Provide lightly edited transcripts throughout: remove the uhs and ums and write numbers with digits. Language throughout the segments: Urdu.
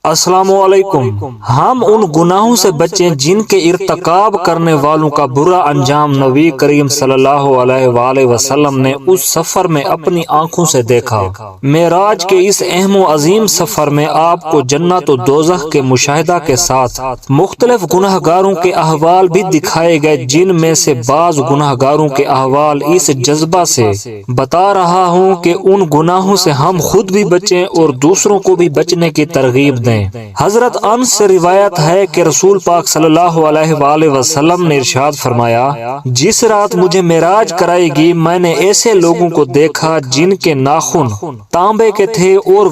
السلام علیکم۔ ہم ان گناہوں سے بچیں جن کے ارتکاب کرنے والوں کا برا انجام نبی کریم صلی اللہ علیہ وآلہ وسلم نے اس سفر میں اپنی آنکھوں سے دیکھا۔ معراج کے اس اہم و عظیم سفر میں آپ کو جنت و دوزخ کے مشاہدہ کے ساتھ مختلف گناہ گاروں کے احوال بھی دکھائے گئے، جن میں سے بعض گناہ گاروں کے احوال اس جذبہ سے بتا رہا ہوں کہ ان گناہوں سے ہم خود بھی بچیں اور دوسروں کو بھی بچنے کی ترغیب دیں۔ حضرت انس سے روایت ہے کہ رسول پاک صلی اللہ علیہ وآلہ وسلم نے ارشاد فرمایا، جس رات مجھے معراج کرائی گئی میں نے ایسے لوگوں کو دیکھا جن کے ناخن تانبے کے تھے اور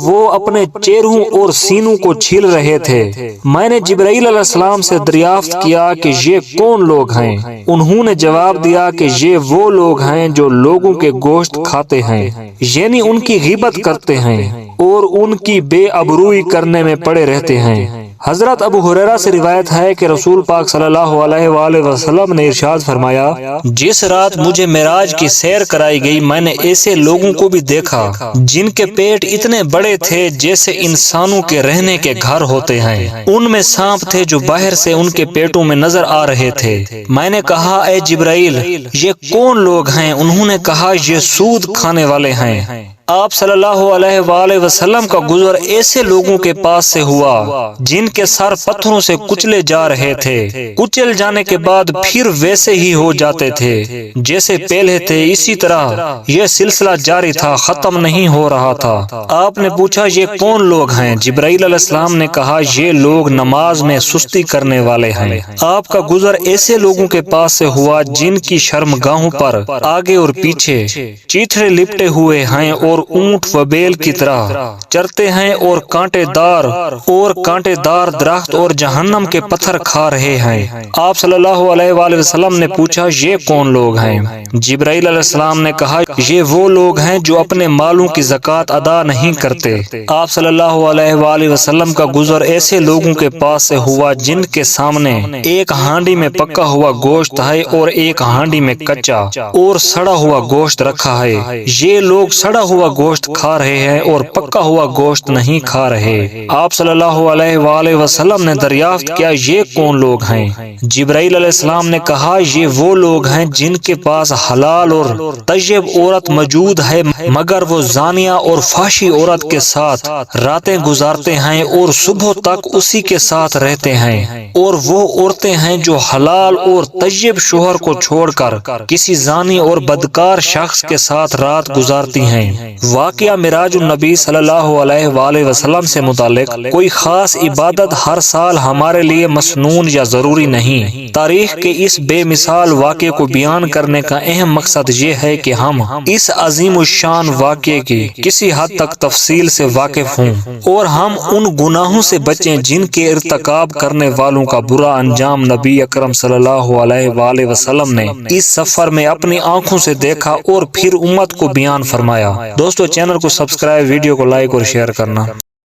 وہ اپنے چہروں اور سینوں کو چھیل رہے تھے۔ میں نے جبرائیل علیہ السلام سے دریافت کیا کہ یہ کون لوگ ہیں؟ انہوں نے جواب دیا کہ یہ وہ لوگ ہیں جو لوگوں کے گوشت کھاتے ہیں، یعنی ان کی غیبت کرتے ہیں اور ان کی بے ابروئی کرنے میں پڑے رہتے ہیں۔ حضرت ابو ہریرہ سے روایت ہے کہ رسول پاک صلی اللہ علیہ وآلہ وسلم نے ارشاد فرمایا، جس رات مجھے معراج کی سیر کرائی گئی میں نے ایسے لوگوں کو بھی دیکھا جن کے پیٹ اتنے بڑے تھے جیسے انسانوں کے رہنے کے گھر ہوتے ہیں، ان میں سانپ تھے جو باہر سے ان کے پیٹوں میں نظر آ رہے تھے۔ میں نے کہا، اے جبرائیل، یہ کون لوگ ہیں؟ انہوں نے کہا، یہ سود کھانے والے ہیں۔ آپ صلی اللہ علیہ وآلہ وسلم کا گزر ایسے لوگوں کے پاس سے ہوا جن کے سر پتھروں سے کچلے جا رہے تھے، کچل جانے کے بعد پھر ویسے ہی ہو جاتے تھے جیسے پہلے تھے، اسی طرح یہ سلسلہ جاری تھا، ختم نہیں ہو رہا تھا۔ آپ نے پوچھا، یہ کون لوگ ہیں؟ جبرائیل علیہ السلام نے کہا، یہ لوگ نماز میں سستی کرنے والے ہیں۔ آپ کا گزر ایسے لوگوں کے پاس سے ہوا جن کی شرمگاہوں پر آگے اور پیچھے چیتھڑے لپٹے ہوئے ہیں اور اونٹ و بیل کی طرح چرتے ہیں اور کانٹے دار درخت اور جہنم کے پتھر کھا رہے ہیں۔ آپ صلی اللہ علیہ وآلہ وسلم نے پوچھا، یہ کون لوگ ہیں؟ جبرائیل علیہ السلام نے کہا، یہ وہ لوگ ہیں جو اپنے مالوں کی زکوٰۃ ادا نہیں کرتے۔ آپ صلی اللہ علیہ وآلہ وسلم کا گزر ایسے لوگوں کے پاس سے ہوا جن کے سامنے ایک ہانڈی میں پکا ہوا گوشت ہے اور ایک ہانڈی میں کچا اور سڑا ہوا گوشت رکھا ہے۔ یہ لوگ سڑا ہوا گوشت کھا رہے ہیں اور پکا ہوا گوشت نہیں کھا رہے۔ آپ صلی اللہ علیہ وآلہ وسلم نے دریافت کیا، یہ کون لوگ ہیں؟ جبرائیل علیہ السلام نے کہا، یہ وہ لوگ ہیں جن کے پاس حلال اور طیب عورت موجود ہے مگر وہ زانیہ اور فحشی عورت کے ساتھ راتیں گزارتے ہیں اور صبح تک اسی کے ساتھ رہتے ہیں، اور وہ عورتیں ہیں جو حلال اور طیب شوہر کو چھوڑ کر کسی زانی اور بدکار شخص کے ساتھ رات گزارتی ہیں۔ واقعہ معراج النبی صلی اللہ علیہ وآلہ وسلم سے متعلق کوئی خاص عبادت ہر سال ہمارے لیے مسنون یا ضروری نہیں۔ تاریخ کے اس بے مثال واقعے کو بیان کرنے کا اہم مقصد یہ ہے کہ ہم اس عظیم الشان واقعے کی کسی حد تک تفصیل سے واقف ہوں اور ہم ان گناہوں سے بچیں جن کے ارتکاب کرنے والوں کا برا انجام نبی اکرم صلی اللہ علیہ وآلہ وسلم نے اس سفر میں اپنی آنکھوں سے دیکھا اور پھر امت کو بیان فرمایا۔ دوستو، چینل کو سبسکرائب، ویڈیو کو لائک اور شیئر کرنا۔